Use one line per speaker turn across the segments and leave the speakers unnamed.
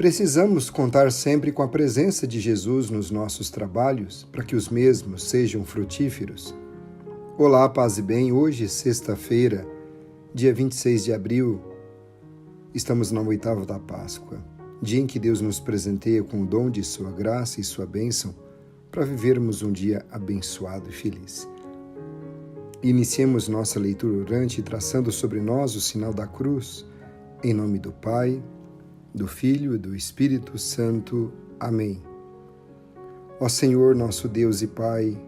Precisamos contar sempre com a presença de Jesus nos nossos trabalhos para que os mesmos sejam frutíferos. Olá, paz e bem. Hoje, sexta-feira, dia 26 de abril, estamos na oitava da Páscoa, dia em que Deus nos presenteia com o dom de sua graça e sua bênção para vivermos um dia abençoado e feliz. Iniciemos nossa leitura orante traçando sobre nós o sinal da cruz, em nome do Pai, do Filho e do Espírito Santo. Amém. Ó Senhor, nosso Deus e Pai,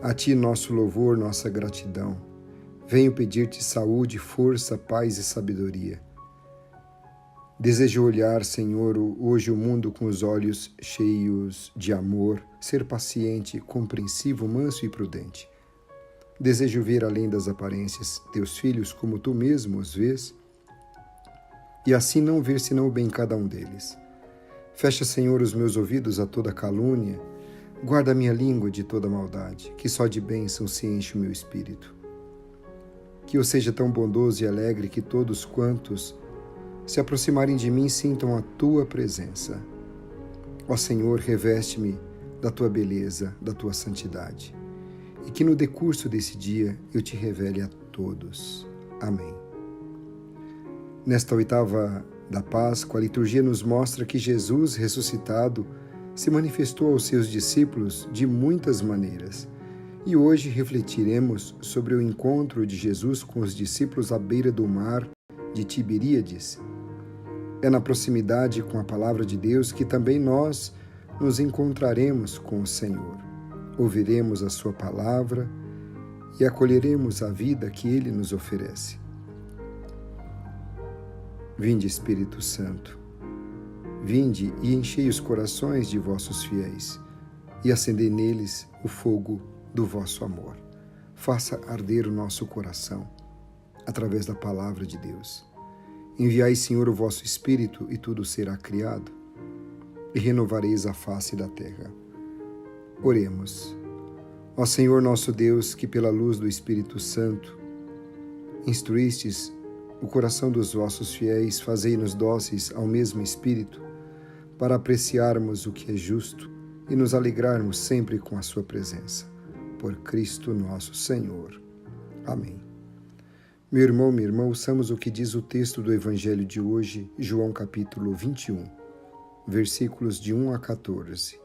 a Ti nosso louvor, nossa gratidão. Venho pedir-te saúde, força, paz e sabedoria. Desejo olhar, Senhor, hoje o mundo com os olhos cheios de amor, ser paciente, compreensivo, manso e prudente. Desejo ver além das aparências teus filhos como tu mesmo os vês, e assim não ver senão o bem em cada um deles. Fecha, Senhor, os meus ouvidos a toda calúnia, guarda a minha língua de toda maldade, que só de bênção se enche o meu espírito. Que eu seja tão bondoso e alegre que todos quantos se aproximarem de mim sintam a tua presença. Ó Senhor, reveste-me da tua beleza, da tua santidade, e que no decurso desse dia eu te revele a todos. Amém. Nesta oitava da Páscoa, a liturgia nos mostra que Jesus, ressuscitado, se manifestou aos seus discípulos de muitas maneiras. E hoje refletiremos sobre o encontro de Jesus com os discípulos à beira do mar de Tiberíades. É na proximidade com a palavra de Deus que também nós nos encontraremos com o Senhor. Ouviremos a sua palavra e acolheremos a vida que Ele nos oferece. Vinde, Espírito Santo, vinde e enchei os corações de vossos fiéis, e acendei neles o fogo do vosso amor. Faça arder o nosso coração, através da palavra de Deus. Enviai, Senhor, o vosso Espírito, e tudo será criado, e renovareis a face da terra. Oremos. Ó Senhor nosso Deus, que pela luz do Espírito Santo instruístes o coração dos vossos fiéis, fazei-nos dóceis ao mesmo Espírito, para apreciarmos o que é justo e nos alegrarmos sempre com a sua presença. Por Cristo nosso Senhor. Amém. Meu irmão, minha irmã, ouçamos o que diz o texto do Evangelho de hoje, João capítulo 21, versículos de 1 a 14.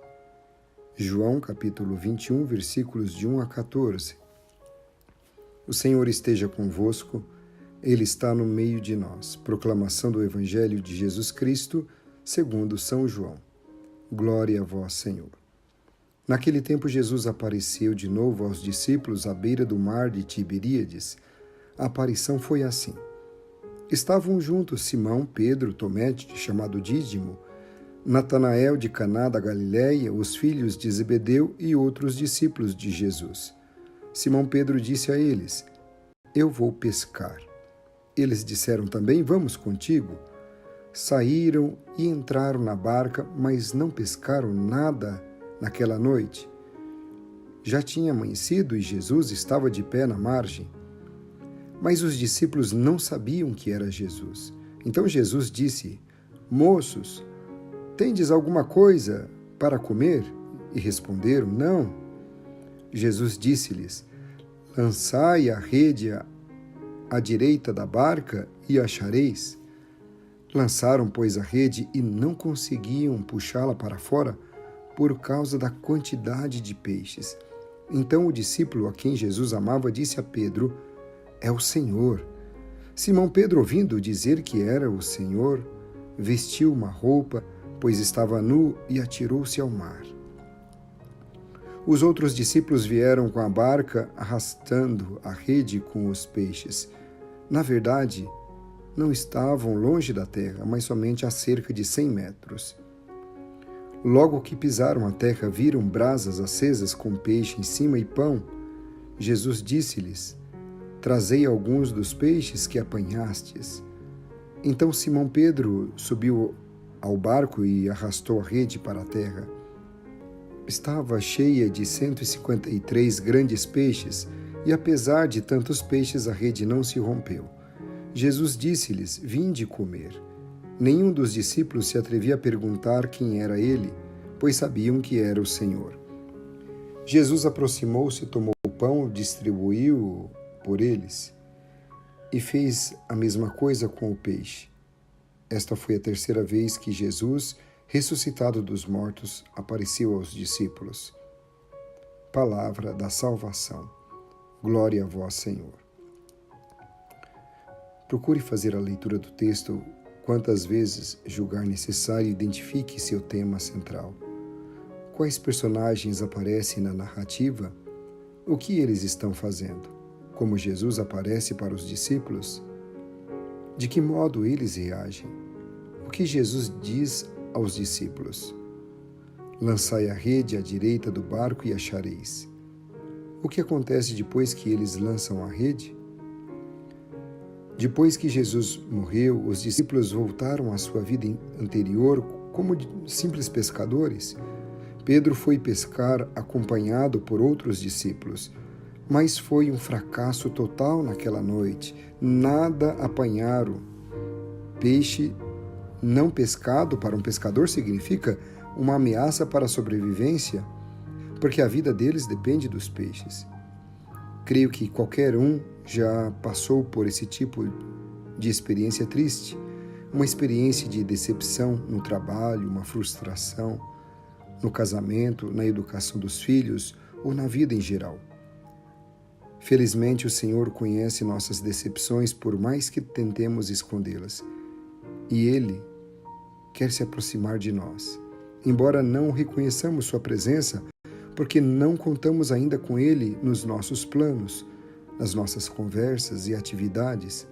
João capítulo 21, versículos de 1 a 14. O Senhor esteja convosco, Ele está no meio de nós. Proclamação do Evangelho de Jesus Cristo, segundo São João. Glória a vós, Senhor. Naquele tempo, Jesus apareceu de novo aos discípulos à beira do mar de Tiberíades. A aparição foi assim. Estavam juntos Simão, Pedro, Tomé, chamado Dídimo, Natanael de Caná da Galiléia, os filhos de Zebedeu e outros discípulos de Jesus. Simão Pedro disse a eles: Eu vou pescar. Eles disseram também: Vamos contigo. Saíram e entraram na barca, mas não pescaram nada naquela noite. Já tinha amanhecido e Jesus estava de pé na margem. Mas os discípulos não sabiam que era Jesus. Então Jesus disse: Moços, tendes alguma coisa para comer? E responderam: Não. Jesus disse-lhes: Lançai a rede à direita da barca e achareis. Lançaram, pois, a rede e não conseguiam puxá-la para fora por causa da quantidade de peixes. Então o discípulo a quem Jesus amava disse a Pedro: É o Senhor. Simão Pedro, ouvindo dizer que era o Senhor, vestiu uma roupa, pois estava nu, e atirou-se ao mar. Os outros discípulos vieram com a barca, arrastando a rede com os peixes. Na verdade, não estavam longe da terra, mas somente a cerca de 100 metros. Logo que pisaram a terra, viram brasas acesas com peixe em cima e pão. Jesus disse-lhes: Trazei alguns dos peixes que apanhastes. Então Simão Pedro subiu ao barco e arrastou a rede para a terra. Estava cheia de 153 grandes peixes, e apesar de tantos peixes, a rede não se rompeu. Jesus disse-lhes: Vinde comer. Nenhum dos discípulos se atrevia a perguntar quem era ele, pois sabiam que era o Senhor. Jesus aproximou-se, tomou o pão, distribuiu-o por eles e fez a mesma coisa com o peixe. Esta foi a terceira vez que Jesus, ressuscitado dos mortos, apareceu aos discípulos. Palavra da salvação. Glória a vós, Senhor. Procure fazer a leitura do texto quantas vezes julgar necessário e identifique seu tema central. Quais personagens aparecem na narrativa? O que eles estão fazendo? Como Jesus aparece para os discípulos? De que modo eles reagem? O que Jesus diz aos discípulos? Lançai a rede à direita do barco e achareis. O que acontece depois que eles lançam a rede? Depois que Jesus morreu, os discípulos voltaram à sua vida anterior como simples pescadores. Pedro foi pescar acompanhado por outros discípulos, mas foi um fracasso total naquela noite. Nada apanharam. Peixe não pescado para um pescador significa uma ameaça para a sobrevivência, porque a vida deles depende dos peixes. Creio que qualquer um já passou por esse tipo de experiência triste, uma experiência de decepção no trabalho, uma frustração no casamento, na educação dos filhos ou na vida em geral. Felizmente, o Senhor conhece nossas decepções, por mais que tentemos escondê-las, e Ele quer se aproximar de nós. Embora não reconheçamos sua presença, porque não contamos ainda com Ele nos nossos planos, nas nossas conversas e atividades.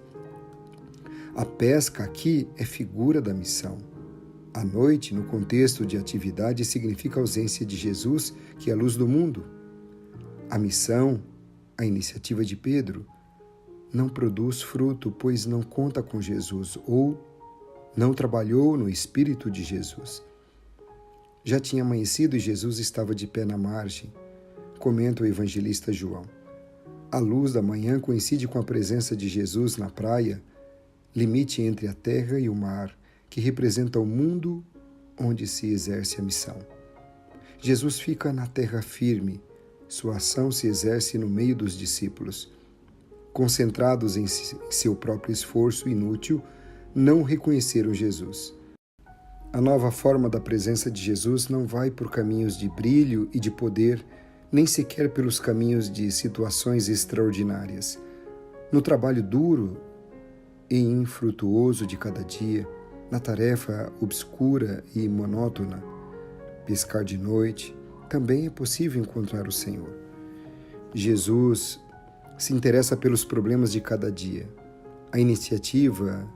A pesca aqui é figura da missão. A noite, no contexto de atividade, significa a ausência de Jesus, que é a luz do mundo. A missão, a iniciativa de Pedro, não produz fruto, pois não conta com Jesus ou não trabalhou no Espírito de Jesus. Já tinha amanhecido e Jesus estava de pé na margem, comenta o evangelista João. A luz da manhã coincide com a presença de Jesus na praia, limite entre a terra e o mar, que representa o mundo onde se exerce a missão. Jesus fica na terra firme, sua ação se exerce no meio dos discípulos. Concentrados em seu próprio esforço inútil, não reconheceram Jesus. A nova forma da presença de Jesus não vai por caminhos de brilho e de poder, nem sequer pelos caminhos de situações extraordinárias. No trabalho duro e infrutuoso de cada dia, na tarefa obscura e monótona, pescar de noite, também é possível encontrar o Senhor. Jesus se interessa pelos problemas de cada dia. A iniciativa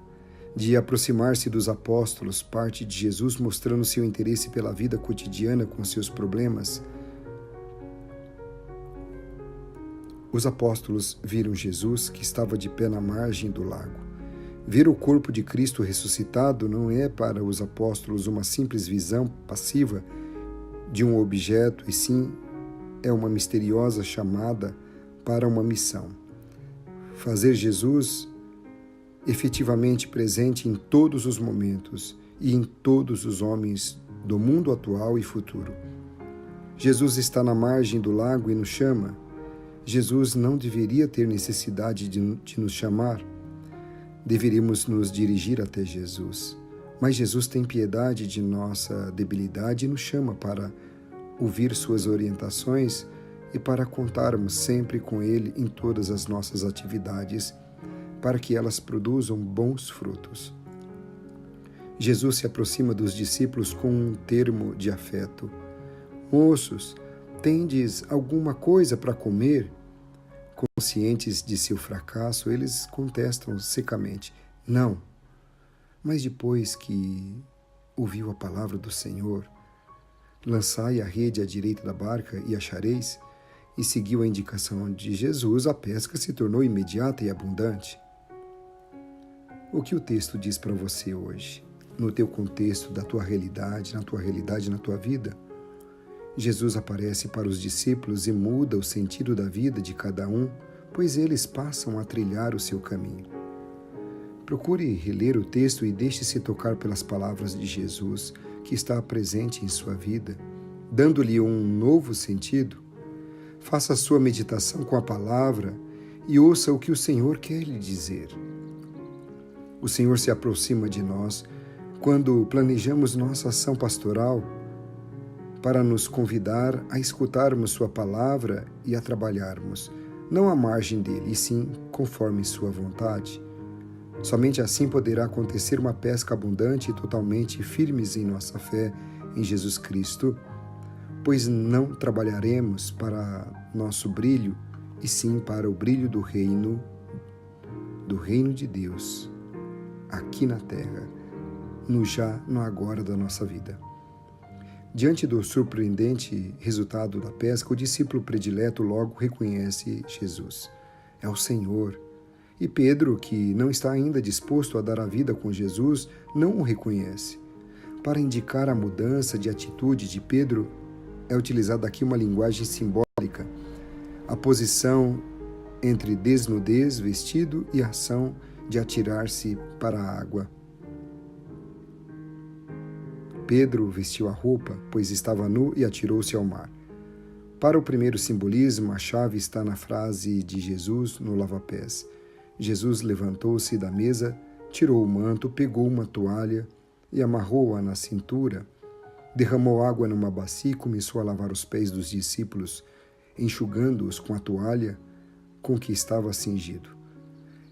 de aproximar-se dos apóstolos parte de Jesus mostrando seu interesse pela vida cotidiana com seus problemas. Os apóstolos viram Jesus que estava de pé na margem do lago. Ver o corpo de Cristo ressuscitado não é para os apóstolos uma simples visão passiva de um objeto, e sim é uma misteriosa chamada para uma missão. Fazer Jesus efetivamente presente em todos os momentos e em todos os homens do mundo atual e futuro. Jesus está na margem do lago e nos chama. Jesus não deveria ter necessidade de nos chamar. Deveríamos nos dirigir até Jesus. Mas Jesus tem piedade de nossa debilidade e nos chama para ouvir suas orientações e para contarmos sempre com Ele em todas as nossas atividades, para que elas produzam bons frutos. Jesus se aproxima dos discípulos com um termo de afeto. Moços, tendes alguma coisa para comer? Conscientes de seu fracasso, eles contestam secamente, não. Mas depois que ouviu a palavra do Senhor, lançai a rede à direita da barca e achareis, e seguiu a indicação de Jesus, a pesca se tornou imediata e abundante. O que o texto diz para você hoje, no teu contexto da tua realidade, na tua vida? Jesus aparece para os discípulos e muda o sentido da vida de cada um, pois eles passam a trilhar o seu caminho. Procure reler o texto e deixe-se tocar pelas palavras de Jesus que está presente em sua vida, dando-lhe um novo sentido. Faça a sua meditação com a palavra e ouça o que o Senhor quer lhe dizer. O Senhor se aproxima de nós quando planejamos nossa ação pastoral para nos convidar a escutarmos sua palavra e a trabalharmos, não à margem dele, e sim conforme sua vontade. Somente assim poderá acontecer uma pesca abundante e totalmente firmes em nossa fé em Jesus Cristo, pois não trabalharemos para nosso brilho, e sim para o brilho do reino de Deus, aqui na terra, no já, no agora da nossa vida. Diante do surpreendente resultado da pesca, o discípulo predileto logo reconhece Jesus. É o Senhor. E Pedro, que não está ainda disposto a dar a vida com Jesus, não o reconhece. Para indicar a mudança de atitude de Pedro, é utilizada aqui uma linguagem simbólica, a posição entre desnudez, vestido, e a ação de atirar-se para a água. Pedro vestiu a roupa, pois estava nu, e atirou-se ao mar. Para o primeiro simbolismo, a chave está na frase de Jesus no lava-pés. Jesus levantou-se da mesa, tirou o manto, pegou uma toalha e amarrou-a na cintura, derramou água numa bacia e começou a lavar os pés dos discípulos, enxugando-os com a toalha com que estava cingido.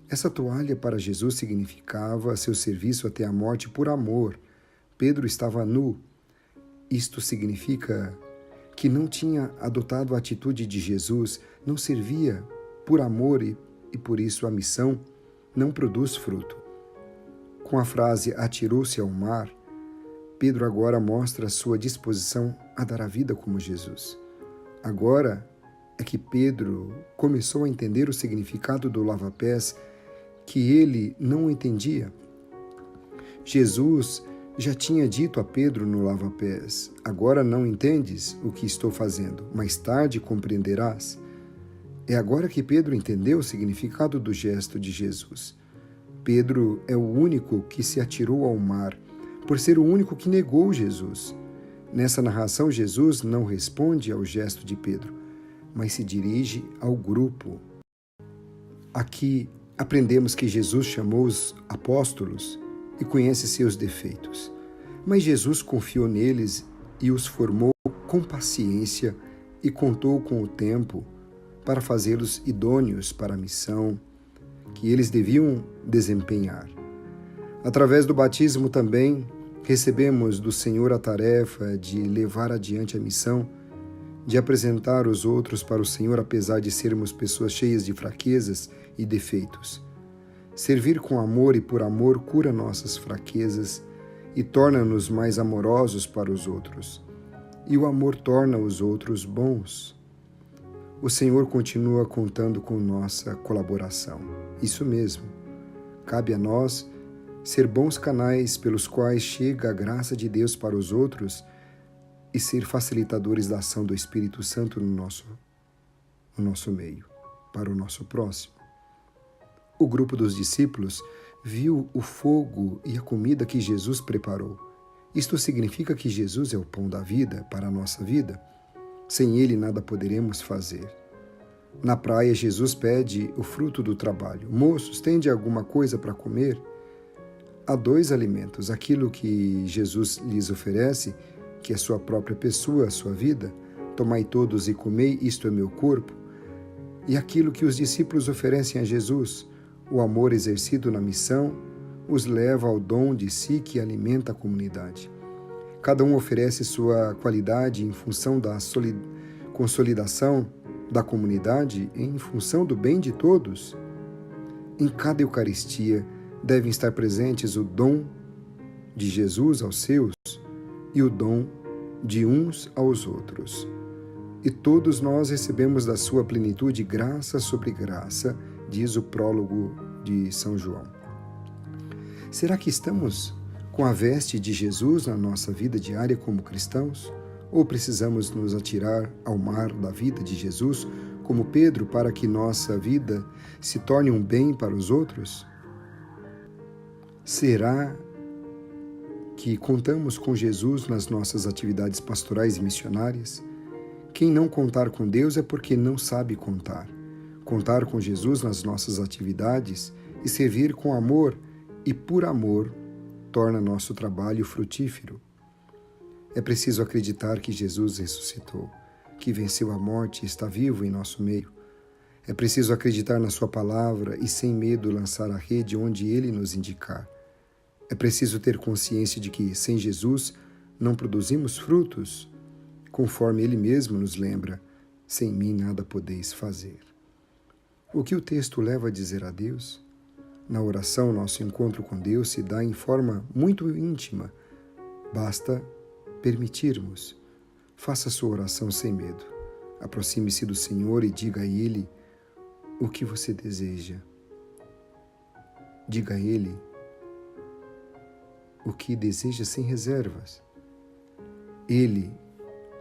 Essa toalha para Jesus significava seu serviço até a morte por amor. Pedro estava nu. Isto significa que não tinha adotado a atitude de Jesus, não servia por amor e por isso a missão não produz fruto. Com a frase atirou-se ao mar, Pedro agora mostra sua disposição a dar a vida como Jesus. Agora é que Pedro começou a entender o significado do lava-pés que ele não entendia. Jesus já tinha dito a Pedro no lava-pés: agora não entendes o que estou fazendo, mais tarde compreenderás. É agora que Pedro entendeu o significado do gesto de Jesus. Pedro é o único que se atirou ao mar, por ser o único que negou Jesus. Nessa narração, Jesus não responde ao gesto de Pedro, mas se dirige ao grupo. Aqui aprendemos que Jesus chamou os apóstolos e conhece seus defeitos, mas Jesus confiou neles e os formou com paciência e contou com o tempo para fazê-los idôneos para a missão que eles deviam desempenhar. Através do batismo também recebemos do Senhor a tarefa de levar adiante a missão, de apresentar os outros para o Senhor apesar de sermos pessoas cheias de fraquezas e defeitos. Servir com amor e por amor cura nossas fraquezas e torna-nos mais amorosos para os outros. E o amor torna os outros bons. O Senhor continua contando com nossa colaboração. Isso mesmo. Cabe a nós ser bons canais pelos quais chega a graça de Deus para os outros e ser facilitadores da ação do Espírito Santo no nosso meio, para o nosso próximo. O grupo dos discípulos viu o fogo e a comida que Jesus preparou. Isto significa que Jesus é o pão da vida para a nossa vida. Sem ele nada poderemos fazer. Na praia, Jesus pede o fruto do trabalho. Moços, tende alguma coisa para comer? Há dois alimentos, aquilo que Jesus lhes oferece, que é sua própria pessoa, a sua vida, tomai todos e comei, isto é meu corpo, e aquilo que os discípulos oferecem a Jesus, o amor exercido na missão, os leva ao dom de si que alimenta a comunidade. Cada um oferece sua qualidade em função da consolidação da comunidade, em função do bem de todos. Em cada Eucaristia devem estar presentes o dom de Jesus aos seus e o dom de uns aos outros. E todos nós recebemos da sua plenitude graça sobre graça, diz o prólogo de São João. Será que estamos com a veste de Jesus na nossa vida diária como cristãos? Ou precisamos nos atirar ao mar da vida de Jesus, como Pedro, para que nossa vida se torne um bem para os outros? Será que contamos com Jesus nas nossas atividades pastorais e missionárias? Quem não contar com Deus é porque não sabe contar. Contar com Jesus nas nossas atividades e servir com amor e por amor torna nosso trabalho frutífero. É preciso acreditar que Jesus ressuscitou, que venceu a morte e está vivo em nosso meio. É preciso acreditar na sua palavra e sem medo lançar a rede onde Ele nos indicar. É preciso ter consciência de que, sem Jesus, não produzimos frutos. Conforme Ele mesmo nos lembra, sem mim nada podeis fazer. O que o texto leva a dizer a Deus? Na oração, nosso encontro com Deus se dá em forma muito íntima. Basta permitirmos. Faça sua oração sem medo. Aproxime-se do Senhor e diga a Ele o que você deseja. Diga a Ele o que deseja sem reservas. Ele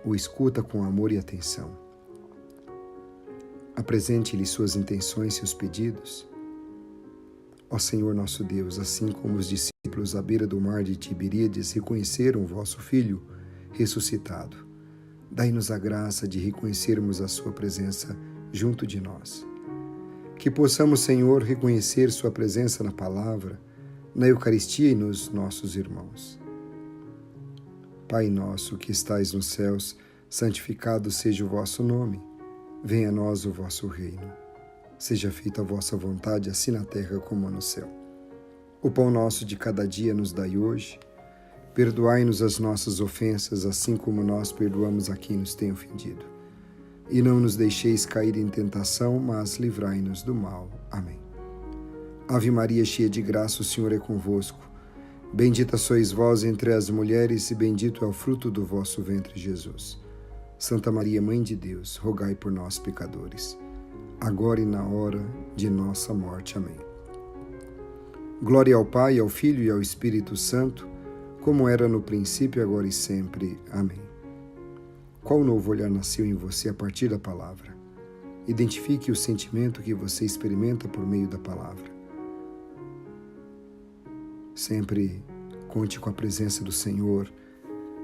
o escuta com amor e atenção. Apresente-lhe suas intenções, seus pedidos. Ó Senhor nosso Deus, assim como os discípulos à beira do mar de Tiberíades reconheceram o vosso Filho ressuscitado, dai-nos a graça de reconhecermos a sua presença junto de nós. Que possamos, Senhor, reconhecer sua presença na palavra, na Eucaristia e nos nossos irmãos. Pai nosso que estais nos céus, santificado seja o vosso nome. Venha a nós o vosso reino. Seja feita a vossa vontade, assim na terra como no céu. O pão nosso de cada dia nos dai hoje. Perdoai-nos as nossas ofensas, assim como nós perdoamos a quem nos tem ofendido. E não nos deixeis cair em tentação, mas livrai-nos do mal. Amém. Ave Maria, cheia de graça, o Senhor é convosco. Bendita sois vós entre as mulheres, e bendito é o fruto do vosso ventre, Jesus. Santa Maria, Mãe de Deus, rogai por nós, pecadores, agora e na hora de nossa morte. Amém. Glória ao Pai, ao Filho e ao Espírito Santo, como era no princípio, agora e sempre. Amém. Qual novo olhar nasceu em você a partir da palavra? Identifique o sentimento que você experimenta por meio da palavra. Sempre conte com a presença do Senhor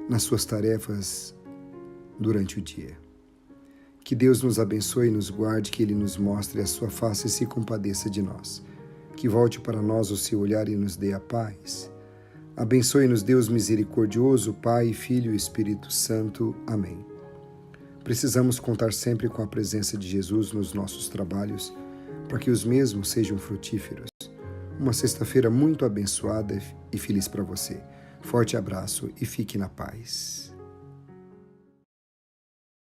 nas suas tarefas durante o dia. Que Deus nos abençoe e nos guarde, que Ele nos mostre a sua face e se compadeça de nós. Que volte para nós o seu olhar e nos dê a paz. Abençoe-nos, Deus misericordioso, Pai, Filho e Espírito Santo. Amém. Precisamos contar sempre com a presença de Jesus nos nossos trabalhos, para que os mesmos sejam frutíferos. Uma sexta-feira muito abençoada e feliz para você. Forte abraço e fique na paz.